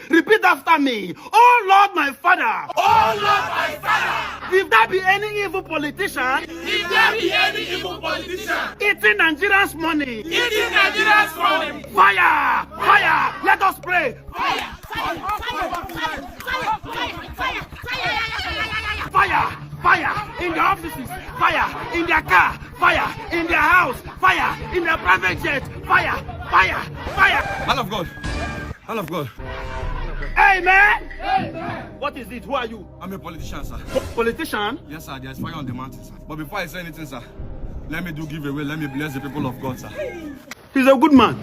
Repeat after me. Oh Lord, my Father. Oh Lord, my Father. If there be any evil politician, If there be any evil politician eating Nigerians' money, eating Nigeria's money, fire, fire. Let us pray. fire, fire, Fire, fire in their offices, fire in their car, fire in their house, fire in their private jet, fire, fire, fire. Man of God. Man of God. Amen. Amen. What is it? Who are you? I'm a politician, sir. Politician? Yes, sir. There's fire on the mountain, sir. But before I say anything, sir, let me do giveaway. Let me bless the people of God, sir. He's a good man.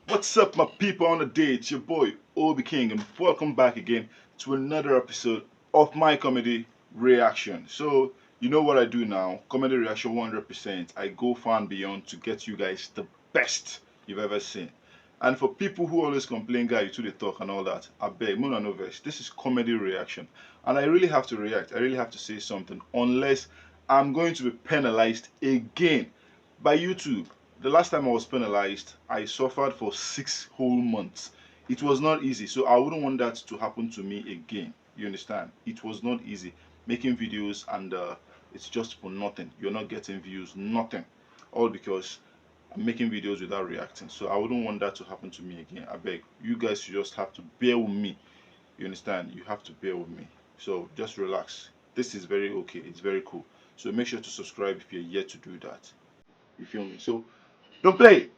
What's up, my people on the day? It's your boy OBIKING, and welcome back again to another episode of my comedy reaction. So you know what I do now, comedy reaction 100%. I go far and beyond to get you guys the best you've ever seen. And for people who always complain, guy, you to the talk and all that, I beg, Mona Noves, this is comedy reaction, and I really have to react. I really have to say something, unless I'm going to be penalized again by YouTube. The last time I was penalized, I suffered for 6 whole months. It was not easy, so I wouldn't want that to happen to me again. You understand? It was not easy making videos, and it's just for nothing. You're not getting views, nothing, all because I'm making videos without reacting. So I wouldn't want that to happen to me again. I beg you guys, should just have to bear with me. You understand? You have to bear with me. So just relax. This is very okay. It's very cool. So make sure to subscribe if you're yet to do that. You feel me? So don't play.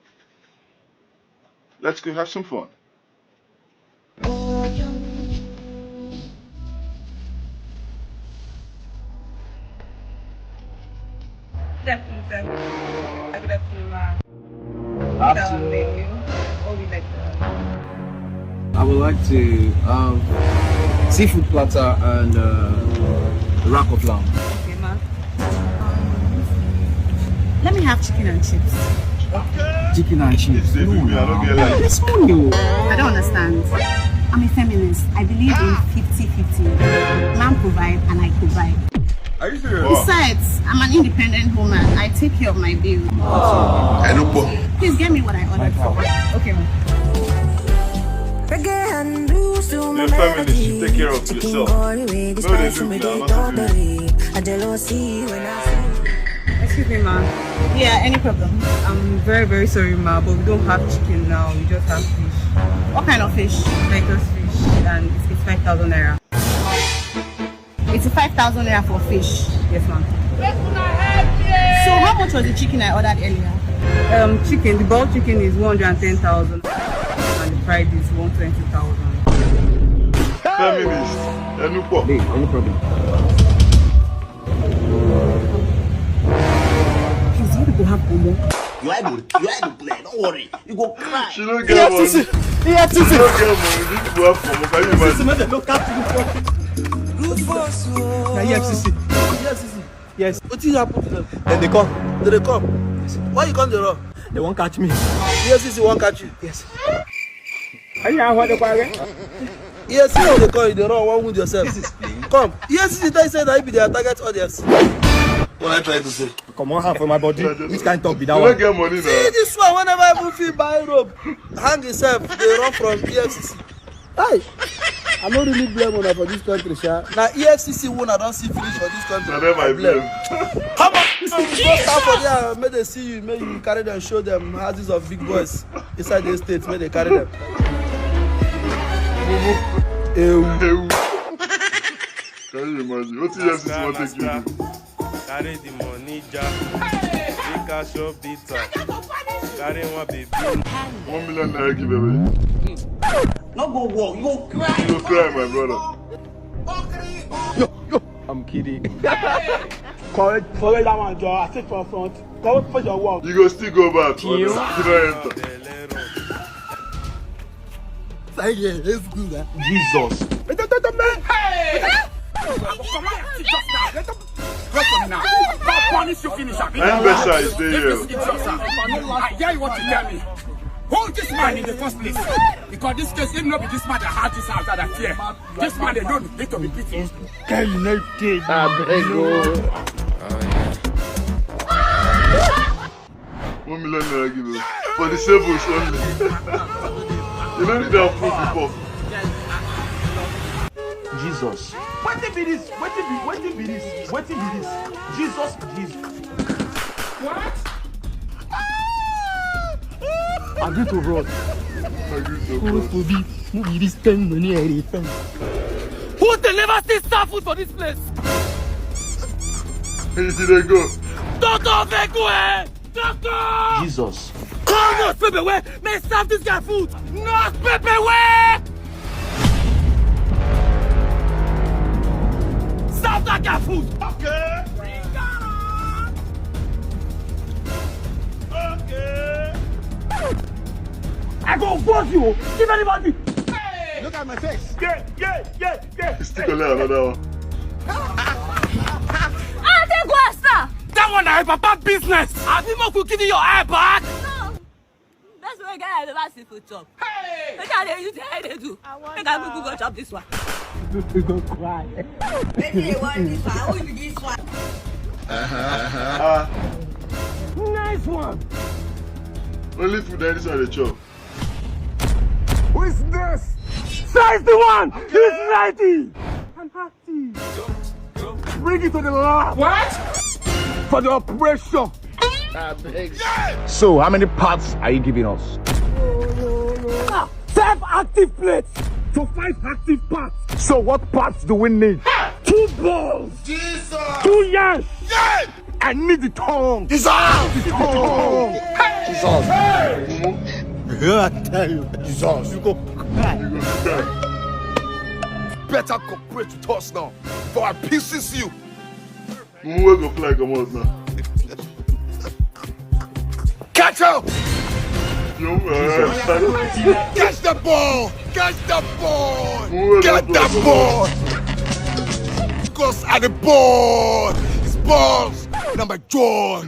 Let's go have some fun. I would like to seafood platter and rack of lamb. Okay, ma. Let me have chicken and chips. Chicken and chips. I don't get like This one you. I don't understand. I'm a feminist. I believe in 50-50. Man provide and I provide. Are you serious? Besides, I'm an independent woman. I take care of my bills. Please get me what I ordered for. Okay, ma. You're feminist, you take care of yourself. No, they do that. Excuse me, ma. Yeah, any problem? I'm very, very sorry, ma, but we don't have chicken now. We just have fish. What kind of fish? Titus fish, and it's 5,000 naira. It's 5,000 naira for fish. Yes, ma'am. So how much was the chicken I ordered earlier? Chicken. The bulk chicken is 110,000, and the fried is 120,000. Feminist. Nneoma. Hey, any problem? Please, you people have Omo. You are the play. Don't worry. You go cry. She don't get money. She don't get money. This people have come. Can you imagine? Yes. What is happening? Then they come. They come. Yes. Why you come to run? They won't catch me. EFCC won't catch you. Yes. Are you what the bargain? EFCC they call you. They run. One with yourself. Come. EFCC they say that you be their target audience. What I try to say? Come on, half of my body. Which kind of talk be that You one? don't get money See now. this one. Whenever I feel buy rope, hang himself. They run from EFCC. Hey. I don't really blame una for this country, sha. Now EFCC won, I don't see finish for this country. Now them I blame. How much? Go stand for there, may they see you, may you carry them, show them houses of big boys inside the states, may they carry them. Can you imagine? What is this want to do? Carry the money, Jack. Take a shop pizza. Carry one baby. 1 million naira giveaway. No go walk. You go cry. You go cry, my brother. I'm kidding. Correct that one, Joe. I take for front. Go for your work. You go still go back. You don't enter. Thank you, let's do that. Jesus. Embessa is there. I dare you what to tell me. Hold this man in the first place. Because this case, even though this man that had this house that I fear, this man they don't need to be beaten. Connected. 1 million naira give us for the sables only. You don't need that food before. Jesus. What be this? What be this? Jesus. What? Agree to road. Who deliver this star food for this place? Hey, did I go? Doctor! Jesus. Call Nurse Pepe where may serve this guy food. Nurse Pepe where? Serve that guy food. Okay. I go force you. Give anybody. Hey. Look at my face. Yeah. Stick on another one. That one is papa business. Have you not give you your eye back? No. That's why I never see food chop. Hey. Look at you how they do. Make I go chop this one. You go cry. Maybe they want this one. I will this one. Nice one. Only food that is on the chop. Who is this? Size the one. He's 90. I'm happy. Bring it to the lab. What? For the operation. So, how many parts are you giving us? 5 active plates. So 5 active parts. So what parts do we need? 2 balls. Jesus. 2 years. Yeah. I need the tongue. Jesus! The tongue. Jesus! I tell you. Jesus! You go cry. Better cooperate with us now before I pieces you. Who go fly come out now? Catch up! Catch the ball! Catch the ball! Get the ball! Because at the ball! It's balls! And my jaw!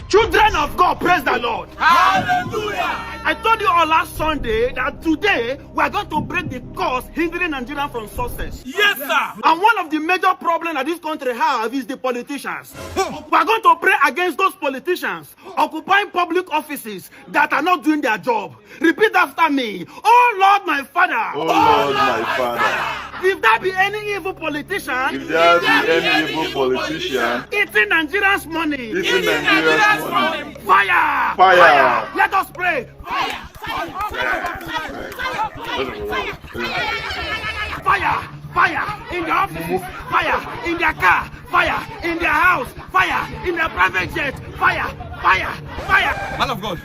Children of God, praise the Lord. Hallelujah. I told you all last Sunday that today we are going to break the curse hindering Nigeria from success. Yes, sir. And one of the major problems that this country have is the politicians. We are going to pray against those politicians occupying public offices that are not doing their job. Repeat after me. Oh Lord, my Father. Oh Lord, my Father. If there be any evil politician, If there be any evil politician eating Nigerians' money, eating Nigeria's money, fire! Fire! Let us pray. Fire! Fire in the offices, fire in their car, fire in their house, fire in their private jet, fire! Man of God.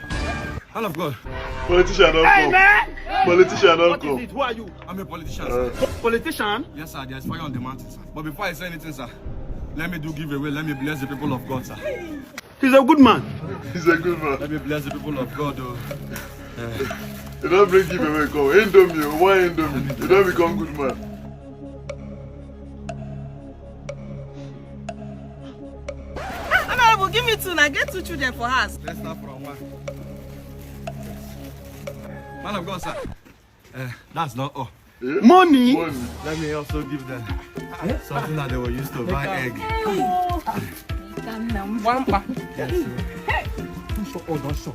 Politician don't Hey come. man! Politician don't What is come. it? Who are you? I'm a politician, sir. Politician? Yes, sir. There's fire on the mountain, sir. But before I say anything, sir, let me do giveaway. Let me bless the people of God, sir. He's a good man. He's a good man. Let me bless the people of God, though. You don't bring giveaway come. Indomie, why Indomie? You don't become good man. Give me 2 now. Get 2 children for us. Let's start from 1. Man of God, sir. That's not all. Yeah? Money? Let me also give them something that they will use to buy egg. Yes, sir.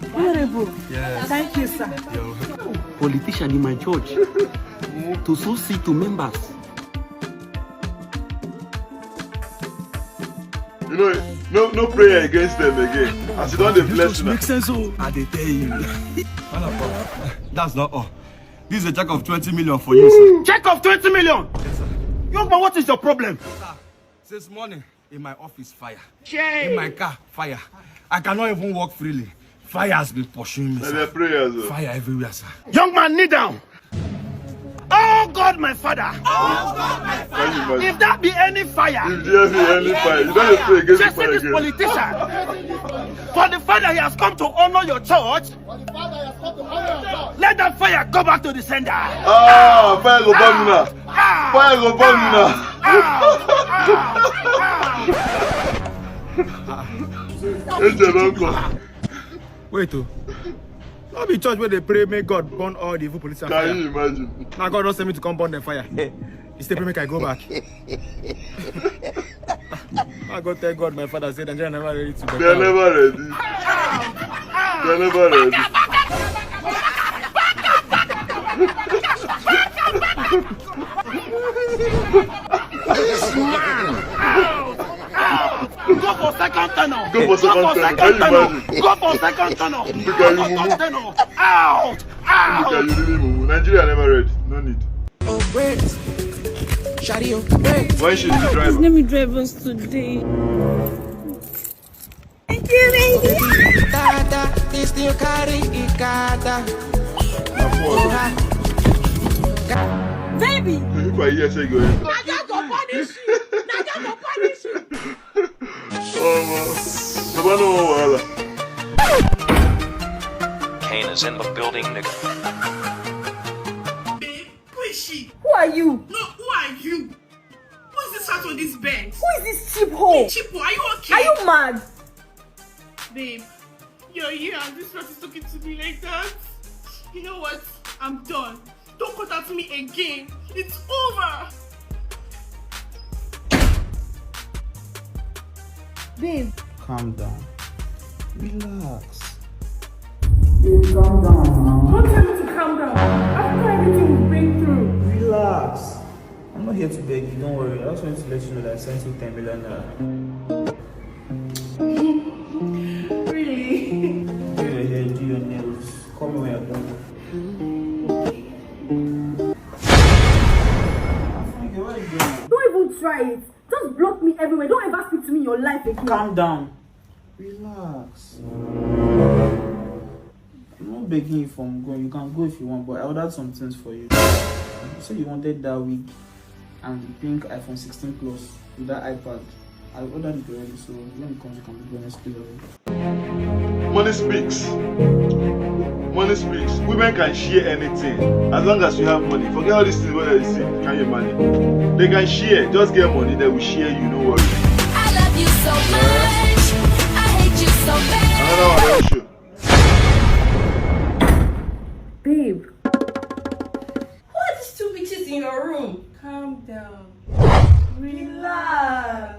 Yes. Thank you, sir. Yo. Politician in my church to sow seed to members. You know, no prayer against them again. As you don't bless you. Makes sense, oh. I tell you. Man of God, that's not all. This is a check of 20 million for you, sir. Check of 20 million? Yes, sir. Young man, what is your problem? Sir, since morning, in my office, fire. Shame. In my car, fire. I cannot even walk freely. Fire has been pursuing me, And sir. their prayers. Fire everywhere, sir. Young man, kneel down. Oh God, my Father. Oh God, my Father. If there be any fire, If there be any fire, you don't pray against the just see fire this again. politician. For the Father, he has come to honor your church. Let that fire go back to the sender. Ah, fire go burn me now. Fire go burn me now. Angel don't come. Wait, oh. Not be church where they pray, may God burn all the evil politicians. Can you imagine? Now God don't send me to come burn the fire. He still pray make I go back. I go tell God, my Father said, Nigeria never ready to They're never ready. They're never ready. This man! Go for second tunnel! Go for second tunnel! Go for second tunnel! Look at you, Mumu. Out! Out! Look at you, really, Mumu. Nigeria never ready. No need. Oh, wait. Shadi, wait. Why should you drive? Let me drive us today. Thank you, baby. Tata, this still carry Ikata. Baby! If I hear say go ahead. Naja go punish you. Naja go punish you. Oh man. Baba no wahala. Kane is in the building, nigga. Babe, who is she? Who are you? No, who are you? Who is this out on this bed? Who is this cheap hole? Cheap hole, are you okay? Are you mad? Babe, you're here and this man is talking to me like that. You know what? I'm done. Don't contact me again. It's over. Babe. Calm down. Relax. Don't tell me to calm down. After everything we've been through. Relax. I'm not here to beg you, don't worry. I just wanted to let you know that I sent you 10 million naira. Really? Do your hair, do your nails. Call me when you're done. Don't even try it. Just block me everywhere. Don't ever speak to me in your life again. Calm down. Relax. I'm not begging you from going. You can go if you want, but I ordered some things for you. You said you wanted that wig and the pink iPhone 16 Plus with that iPad. I ordered it already, so when it comes, you can be honest with it. Money speaks. Money speaks. Women can share anything as long as you have money. Forget all these things where you see can you money. They can share. Just get money. They will share you. No worry. I love you so much. I hate you so bad. Another one. I'll show. Babe. Who are these two bitches in your room? Calm down. Relax.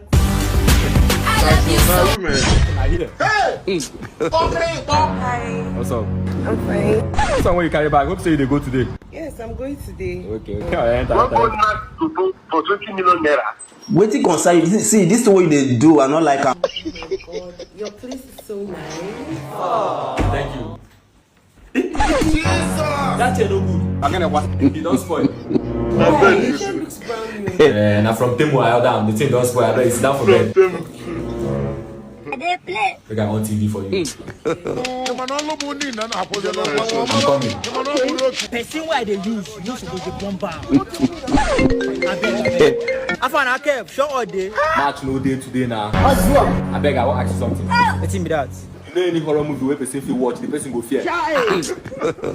I love you so much. Hey! Hi. What's up? I'm fine. What's on when you carry back? Hope say they go today. Yes, I'm going today. Okay. What good man to do for 20 million naira? Waiting concern you. See, this is what they do. I not like her. Oh my god, your place is so nice. Oh, thank you. Jesus! That's no good. I'm gonna watch. You don't spoil. Oh, your shirt looks brand new. Now from Temu I down. The thing don't spoil. I it's down for bed. We got on TV for you. I'm coming. Person why they use supposed to bomb out. I found a cave, show all day. Match no day today now. I beg I want to ask you something. Let's me that. You know any horror movie where person feel watch, the person go fear.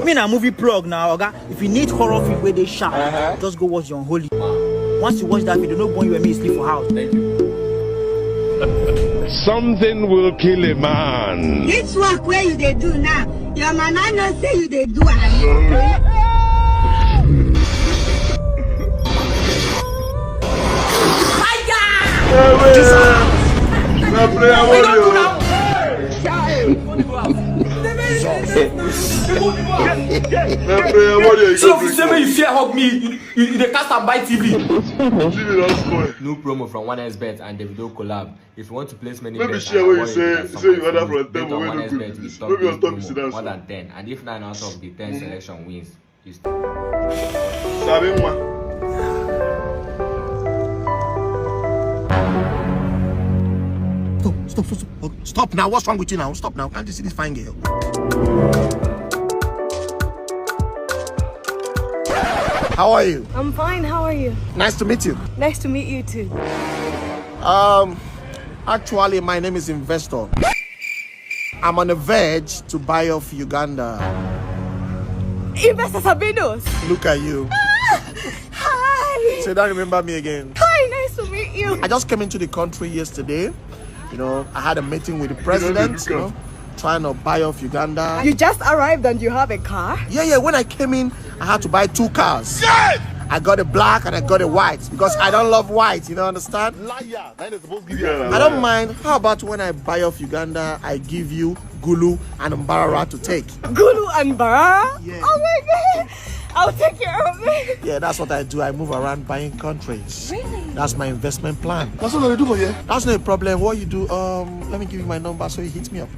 Me na movie plug now, okay? If you need horror film where they shout, just go watch your Unholy. Once you watch that video, no one you and me sleep for house. Thank you. Something will kill a man. This work where you they do now, your mama no say you they do it. So if you say me you fear hug me, you they cast and buy TV. No promo from 1xBet and Davido collab. If you want to place many maybe bets, share what you say you order from them on when you 1xBet, could. we stop Maybe this on top promo, you sit more than 10. And if 9 out of the 10 selection wins, you stop. Stop now. What's wrong with you now? Stop now. Can't you see this fine girl? How are you? I'm fine, how are you? Nice to meet you. Nice to meet you too. Actually, my name is Investor. I'm on the verge to buy off Uganda. Investor Sabinus. Look at you. Hi. So you don't remember me again? Hi, nice to meet you. I just came into the country yesterday. You know, I had a meeting with the president, you know, trying to buy off Uganda. You just arrived and you have a car? Yeah, when I came in, I had to buy 2 cars. I got a black and I got a white because I don't love white, you know, understand? Liar. That is supposed to give you a I don't mind. How about when I buy off Uganda, I give you Gulu and Mbara to take? Gulu and Mbara? Yeah. Oh my god. I'll take care of it. Yeah, that's what I do. I move around buying countries. Really? That's my investment plan. That's what I do for you. That's no problem. What you do, let me give you my number so you hit me up.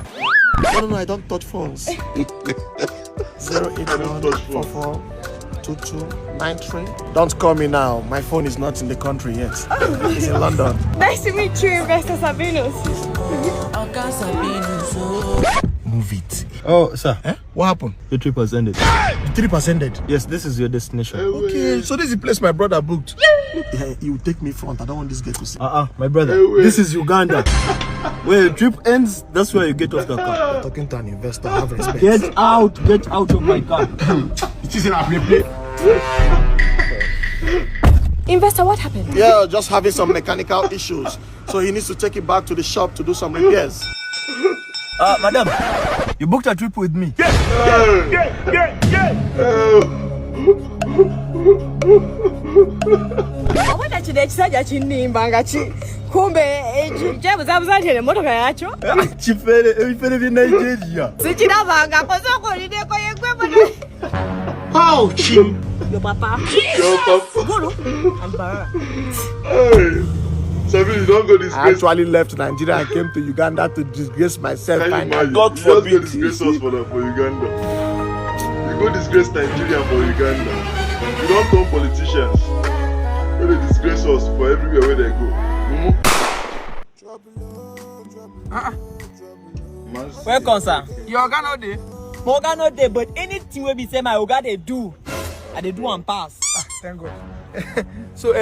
No, I don't touch phones. 081442293. Don't call me now. My phone is not in the country yet. It's in London. Nice to meet you, Investor Sabinus. Move it. Oh, sir. What happened? Your trip has ended. The trip has ended? Yes, this is your destination. Okay, so this is the place my brother booked. Yeah, you take me front. I don't want this guy to see. My brother. This is Uganda. Where your trip ends, that's where you get off the car. You're talking to an investor. Have respect. Get out of my car. It isn't a play. Investor, what happened? Yeah, just having some mechanical issues. So he needs to take it back to the shop to do some repairs. Madam, you booked a trip with me. I want that you decide that you need Bangachi. Kumbe, James, I was out here, motor yacho. Chifere, every Nigeria. Sichina Banga, Posoko, you didn't go How, Chim? Your papa. Your papa. Guru. And Bara. Hey. Sabinus, you don't go disgrace. I actually left Nigeria and came to Uganda to disgrace myself. And God forbid. You forbid. just go disgrace us for Uganda. You go disgrace Nigeria for Uganda. You don't turn politicians. You they disgrace us for everywhere where they go. Welcome, sir. Your Oga no dey. My Oga no dey, but anything we be say my Oga they do, I they do and pass. Thank God. So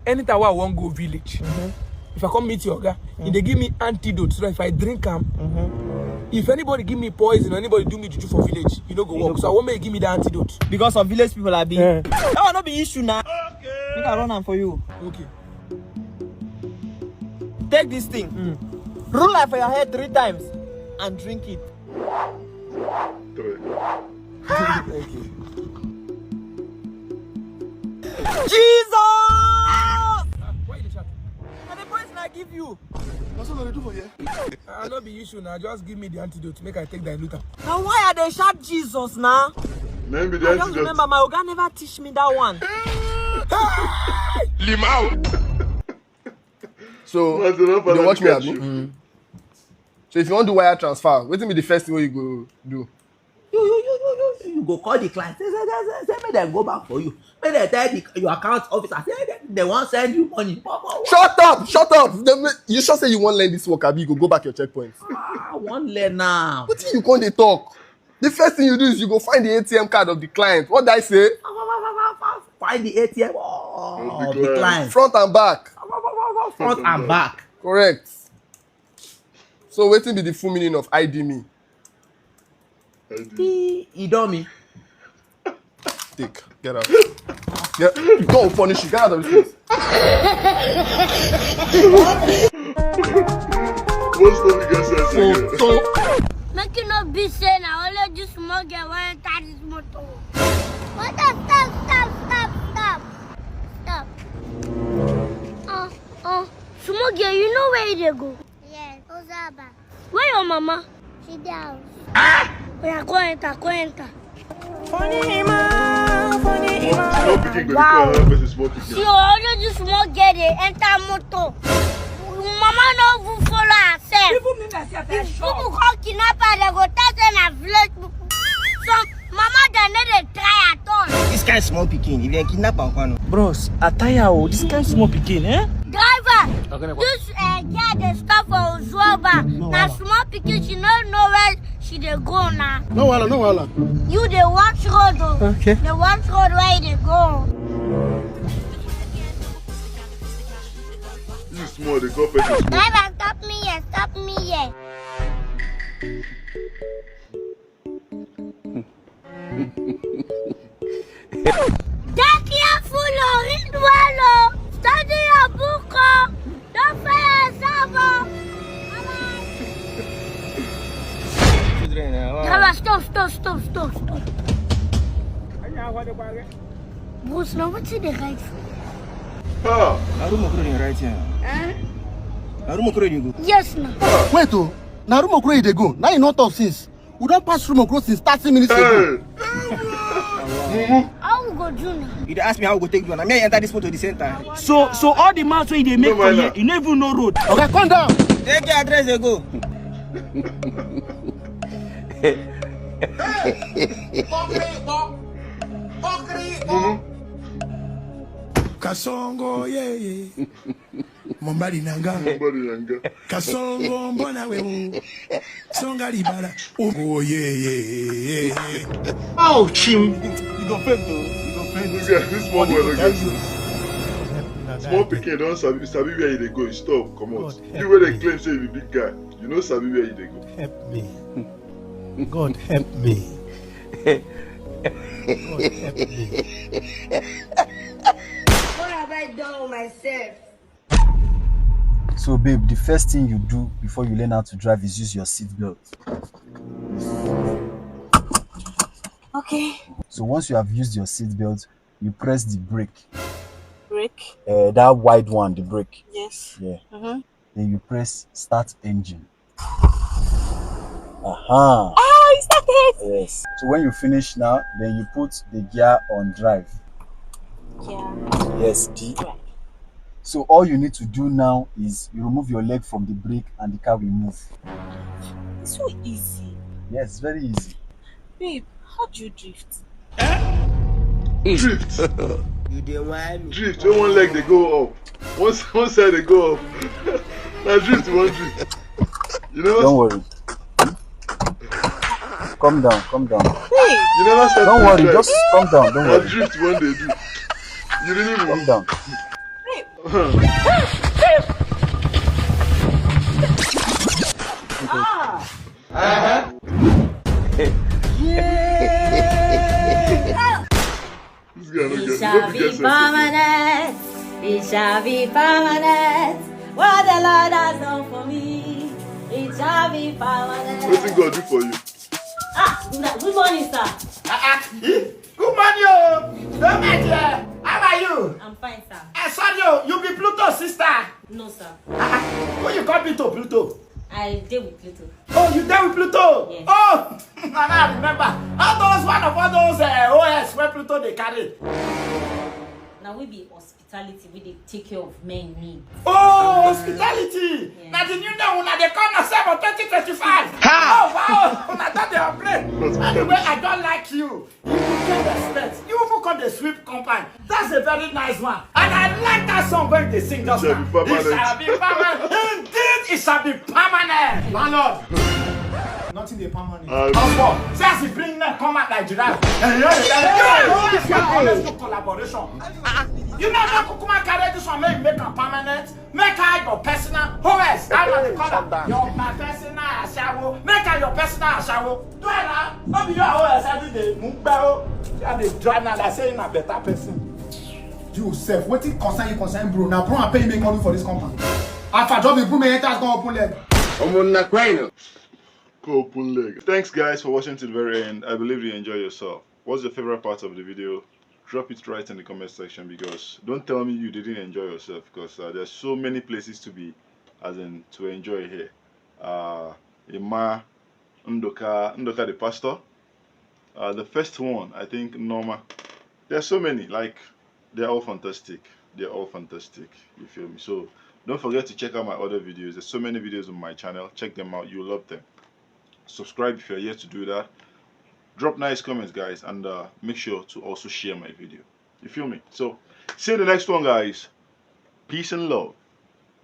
anytime I want go village, if I come meet your Oga, they give me antidote so that if I drink them, if anybody give me poison or anybody do me juju for village, you know go work. So I want me to give me the antidote. Because of village people are being. That will not be issue now. Okay. I think I run am for you. Okay. Take this thing. Roll it for your head 3 times and drink it. Jesus! Why the chat? And the poison I give you. What's what I do for you? I'll not be issue now. Just give me the antidote to make I take diluter. Now why are they shout Jesus now? Maybe the I just remember my Oga never teach me that one. Limau. So, you don't watch me, Abby? So, if you want to do wire transfer, what will be the first thing you go do? You go call the client. Say, may they go back for you. May they tell your account officer, say they won't send you money. Shut up! You sure say you won't learn this work, Abby? You go back your checkpoints. I won't learn now. What if you can't they talk? The first thing you do is you go find the ATM card of the client. What did I say? Find the ATM of the client. Front and back. Front and back. Correct. So, what will be the full meaning of ID me? You don't me. Take. Get out. Go punish you. Get out of this place. What's the biggest sense? Make you not be saying I only just smoke and want to start this motor. What the stop. Smoke, you know where they go? Yes, Ozaba. Where your mama? She down. Oya, go enter. Funny Wow. She already just smoke get it, enter motor. Mama no will follow herself. If people come kidnap her, they go tell them a village people. So mama they need to try at all. This kind of small pikin, if you kidnap one. Bros, attire this kind of small pikin, Driver, this girl they stop for Uzoba. Now small pikin, she don't know where she dey go now. No wala. You dey watch road though. Okay. They watch road where they go. This is small, they go better. Driver, stop me here. Take careful, Hindwalo. Study your book. Don't fail Sambo. Driver, stop. Boss, now what's in the right? Yes, now. Wait, oh. Now room okro they go. Now you not talk since. We don't pass room okro since 30 minutes ago. How we go do now? You ask me how we go take you, and I may enter this photo at the same time. So all the maps where they make for you, you never know road. Okay, calm down. Take your address, they go. Kasongo, yeah. Mombali nanga. Kasongo, mbona wewe. Songa libala. Oh, yeah. Oh, chim. You go fail though. This small boy don't get sense. Small pikin don't sabi where they go. Stop, come on. You where they claim say you be big guy. You know sabi where they go. Help me. God help me. God help me. What have I done with myself? So babe, the first thing you do before you learn how to drive is use your seatbelt. Okay. So once you have used your seatbelt, you press the brake. Brake? That wide one, the brake. Yes. Yeah. Mm-hmm. Then you press start engine. Ah, you started! Yes. So when you finish now, then you put the gear on drive. Yeah. Yes, D. So all you need to do now is you remove your leg from the brake and the car will move. It's so easy. Yes, it's very easy. Babe, how do you drift? Drift. You dey whine. Drift. When one leg they go up, one side they go up. Now drift, one drift. You know. Don't worry. Calm down. Hey. You never start. Don't worry, just calm down. Don't worry. Drift one they do. You really calm down. It shall be permanent. It shall be permanent. What the Lord has done for me, it shall be permanent. What thing God do for you? Good morning, sir. Good morning, yo. Don't make it. How are you? I'm fine, sir. Sorry, yo. You be Pluto's sister. No, sir. Who you call Pluto? I deal with Pluto. Oh, you deal with Pluto? Yes. Oh, I remember. One of all those OS where Pluto they carry. Now we be hospitality, we dey take care of men needs. Oh, hospitality. Yeah. Now the new name, they come and say for 2025. Oh, wow. I thought they were playing. Anyway, I don't like you. You get respect. You even call the sweep company. That's a very nice one. And I like that song when they sing just now. It shall be permanent. Indeed, it shall be permanent. Landlord. Nothing is permanent. Since you bring them come out like giraffe. Let's do collaboration. You know that Kukuma carry this one make a permanent. Make her your personal OS. I'm the color. Your personal ashawo. Make her your personal ashawo. Do it now. Not be your OS every day. Mubero. You are the driver that say you're a better person. You self, what it concern bro? Now bro, I pay me money for this company. If I drop the boom, my enters go open leg. Open leg. Thanks guys for watching to the very end. I believe you enjoy yourself. What's your favorite part of the video? Drop it right in the comment section, because don't tell me you didn't enjoy yourself, because there's so many places to be, as in to enjoy here. Nnneoma the pastor. The first one, I think Nneoma. There's so many, like they're all fantastic. They're all fantastic. You feel me? So don't forget to check out my other videos. There's so many videos on my channel. Check them out. You'll love them. Subscribe if you're yet to do that. Drop nice comments, guys, and make sure to also share my video. You feel me? So see you in the next one, guys. Peace and love.